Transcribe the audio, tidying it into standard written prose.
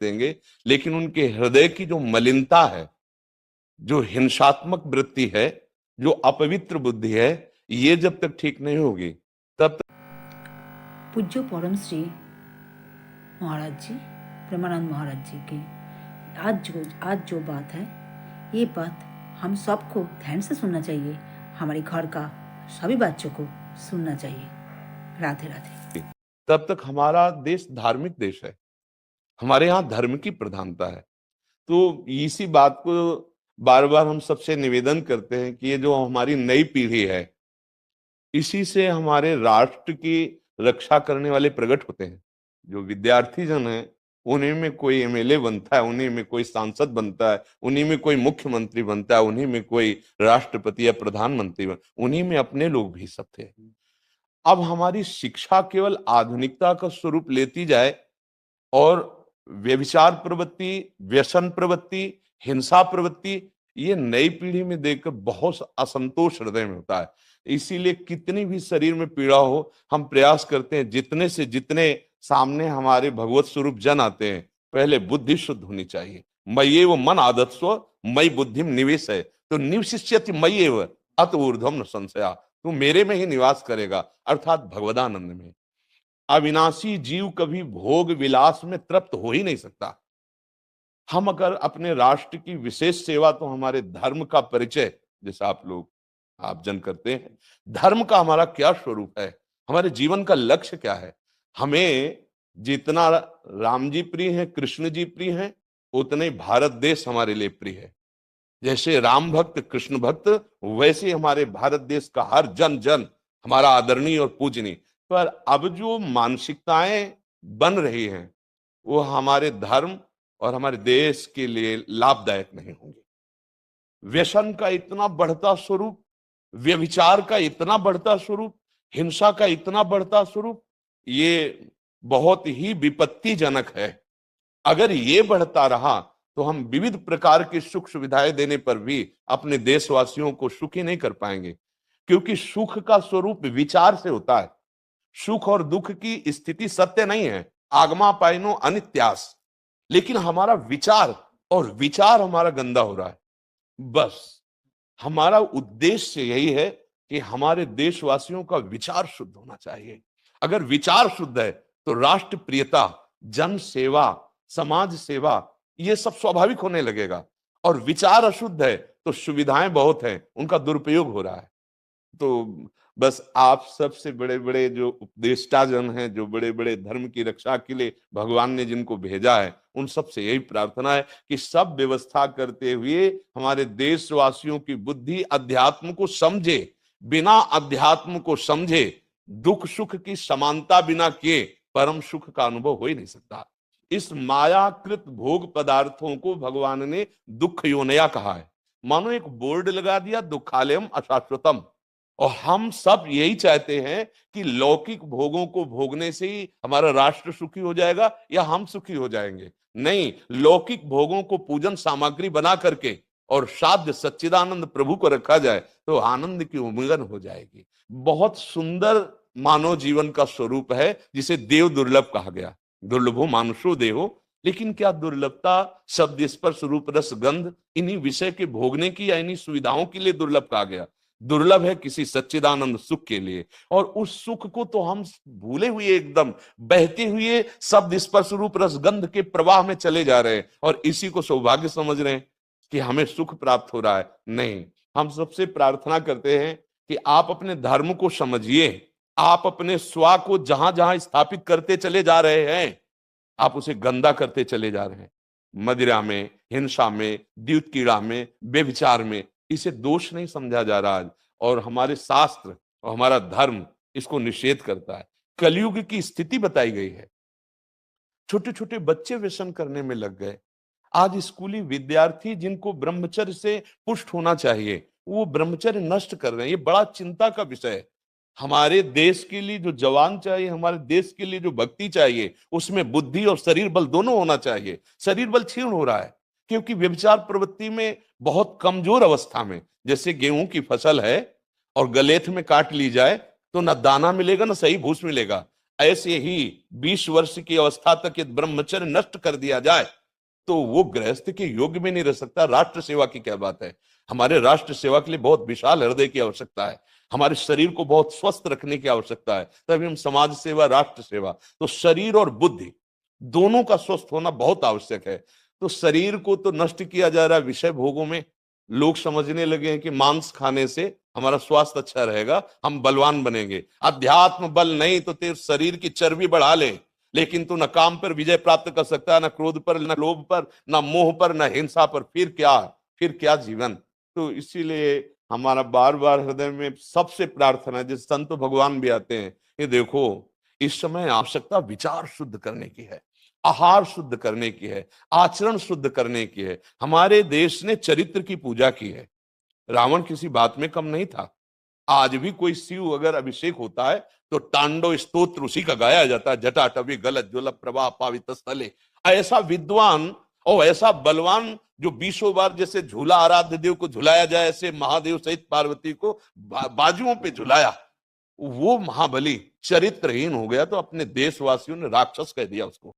देंगे, लेकिन उनके हृदय की जो मलिनता है, जो हिंसात्मक वृत्ति है, जो अपवित्र बुद्धि है, ये जब तक ठीक नहीं होगी तब तक। पूज्य परम श्री महाराज जी, प्रेमानंद महाराज जी की आज जो बात है, ये बात हम सबको ध्यान से सुनना चाहिए। हमारे घर का सभी बच्चों को सुनना चाहिए। राधे राधे। तब तक हमारा देश धार्मिक देश है, हमारे यहाँ धर्म की प्रधानता है। तो इसी बात को बार बार हम सबसे निवेदन करते हैं कि ये जो हमारी नई पीढ़ी है, इसी से हमारे राष्ट्र की रक्षा करने वाले प्रकट होते हैं। जो विद्यार्थी जन है, उन्हीं में कोई एमएलए बनता है, उन्हीं में कोई सांसद बनता है, उन्हीं में कोई मुख्यमंत्री बनता है, उन्हीं में कोई राष्ट्रपति या प्रधानमंत्री उन्हीं में अपने लोग भी सब थे। अब हमारी शिक्षा केवल आधुनिकता का स्वरूप लेती जाए और व्यभिचार प्रवृत्ति, व्यसन प्रवृत्ति, हिंसा प्रवृत्ति, ये नई पीढ़ी में देखकर बहुत असंतोष हृदय में होता है। इसीलिए कितनी भी शरीर में पीड़ा हो, हम प्रयास करते हैं जितने से जितने सामने हमारे भगवत स्वरूप जन आते हैं, पहले बुद्धि शुद्ध होनी चाहिए। मय्येव मन आदत्स्व मयि बुद्धिम निवेश है, तो निवशिष्यति मय्येव अत ऊर्ध्वम न संशया, तू मेरे में ही निवास करेगा, अर्थात भगवदानंद में। अविनाशी जीव कभी भोग विलास में तृप्त हो ही नहीं सकता। हम अगर अपने राष्ट्र की विशेष सेवा, तो हमारे धर्म का परिचय, जैसे आप जन करते हैं, धर्म का हमारा क्या स्वरूप है, हमारे जीवन का लक्ष्य क्या है। हमें जितना राम जी प्रिय हैं, कृष्ण जी प्रिय हैं, उतने ही भारत देश हमारे लिए प्रिय है। जैसे राम भक्त, कृष्ण भक्त, वैसे ही हमारे भारत देश का हर जन जन हमारा आदरणीय और पूजनीय। पर अब जो मानसिकताएं बन रही हैं, वो हमारे धर्म और हमारे देश के लिए लाभदायक नहीं होंगी। व्यसन का इतना बढ़ता स्वरूप, व्यभिचार का इतना बढ़ता स्वरूप, हिंसा का इतना बढ़ता स्वरूप, ये बहुत ही विपत्तिजनक है। अगर ये बढ़ता रहा तो हम विविध प्रकार की सुख सुविधाएं देने पर भी अपने देशवासियों को सुखी नहीं कर पाएंगे, क्योंकि सुख का स्वरूप विचार से होता है। सुख और दुख की स्थिति सत्य नहीं है, आगमा पाइनो अनित्यास, लेकिन हमारा विचार, और विचार हमारा गंदा हो रहा है। बस हमारा उद्देश्य यही है कि हमारे देशवासियों का विचार शुद्ध होना चाहिए। अगर विचार शुद्ध है तो राष्ट्र प्रियता, जन सेवा, समाज सेवा, ये सब स्वाभाविक होने लगेगा। और विचार अशुद्ध है तो सुविधाएं बहुत हैं, उनका दुरुपयोग हो रहा है। तो बस आप सबसे बड़े बड़े जो उपदेष्टा जन हैं, जो बड़े बड़े धर्म की रक्षा के लिए भगवान ने जिनको भेजा है, उन सबसे यही प्रार्थना है कि सब व्यवस्था करते हुए हमारे देशवासियों की बुद्धि अध्यात्म को समझे। बिना अध्यात्म को समझे दुख सुख की समानता बिना किए परम सुख का अनुभव हो ही नहीं सकता। इस मायाकृत भोग पदार्थों को भगवान ने दुख योनया कहा है। मानो एक बोर्ड लगा दिया, दुखालयम अशाश्वतम। और हम सब यही चाहते हैं कि लौकिक भोगों को भोगने से ही हमारा राष्ट्र सुखी हो जाएगा या हम सुखी हो जाएंगे। नहीं, लौकिक भोगों को पूजन सामग्री बना करके और साध्य सच्चिदानंद प्रभु को रखा जाए तो आनंद की उमंगन हो जाएगी। बहुत सुंदर मानव जीवन का स्वरूप है, जिसे देव दुर्लभ कहा गया। दुर्लभो मानुषो देहो, लेकिन क्या दुर्लभता शब्द स्पर्श रूप रस गंध इन्हीं विषय के भोगने की या इन्हीं सुविधाओं के लिए दुर्लभ कहा गया? दुर्लभ है किसी सच्चिदानंद सुख के लिए। और उस सुख को तो हम भूले हुए, एकदम बहते हुए शब्द स्पर्श रूप रसगंध के प्रवाह में चले जा रहे हैं और इसी को सौभाग्य समझ रहे हैं कि हमें सुख प्राप्त हो रहा है। नहीं, हम सबसे प्रार्थना करते हैं कि आप अपने धर्म को समझिए। आप अपने स्व को जहां जहां स्थापित करते चले जा रहे हैं, आप उसे गंदा करते चले जा रहे हैं। मदिरा में, हिंसा में, द्यूत कीड़ा में, बेविचार में, इसे दोष नहीं समझा जा रहा है। और हमारे शास्त्र और हमारा धर्म इसको निषेध करता है। कलयुग की स्थिति बताई गई है। छोटे छोटे बच्चे व्यसन करने में लग गए। आज स्कूली विद्यार्थी जिनको ब्रह्मचर्य से पुष्ट होना चाहिए, वो ब्रह्मचर्य नष्ट कर रहे हैं। ये बड़ा चिंता का विषय है। हमारे देश के लिए जो जवान चाहिए, हमारे देश के लिए जो भक्ति चाहिए, उसमें बुद्धि और शरीर बल दोनों होना चाहिए। शरीर बल क्षीण हो रहा है क्योंकि व्यभिचार प्रवृत्ति में बहुत कमजोर अवस्था में, जैसे गेहूं की फसल है और गलेथ में काट ली जाए तो ना दाना मिलेगा ना सही भूस मिलेगा, ऐसे ही 20 वर्ष की अवस्था तक यदि ब्रह्मचर्य नष्ट कर दिया जाए तो वो गृहस्थ के योग्य में नहीं रह सकता। राष्ट्र सेवा की क्या बात है। हमारे राष्ट्र सेवा के लिए बहुत विशाल हृदय की आवश्यकता है, हमारे शरीर को बहुत स्वस्थ रखने की आवश्यकता है, तभी हम समाज सेवा, राष्ट्र सेवा। तो शरीर और बुद्धि दोनों का स्वस्थ होना बहुत आवश्यक है। तो शरीर को तो नष्ट किया जा रहा है विषय भोगों में। लोग समझने लगे हैं कि मांस खाने से हमारा स्वास्थ्य अच्छा रहेगा, हम बलवान बनेंगे। अध्यात्म बल नहीं तो तेरे शरीर की चर्बी बढ़ा ले, लेकिन तू न काम पर विजय प्राप्त कर सकता है, न क्रोध पर, न लोभ पर, न मोह पर, न हिंसा पर। फिर क्या जीवन। तो इसीलिए हमारा बार बार हृदय में सबसे प्रार्थना है, जिस संत भगवान भी आते हैं, ये देखो इस समय आवश्यकता विचार शुद्ध करने की है, आहार शुद्ध करने की है, आचरण शुद्ध करने की है। हमारे देश ने चरित्र की पूजा की है। रावण किसी बात में कम नहीं था। आज भी कोई शिव अगर अभिषेक होता है तो तांडव स्तोत्र उसी का गाया जाता है, जटाटवी गलत ज्वल प्रवाह पावित स्थले। ऐसा विद्वान और ऐसा बलवान जो 20 बार जैसे झूला आराध्य देव को झुलाया जाए, ऐसे महादेव सहित पार्वती को बाजुओं पे झुलाया, वो महाबली चरित्रहीन हो गया तो अपने देशवासियों ने राक्षस कह दिया उसको।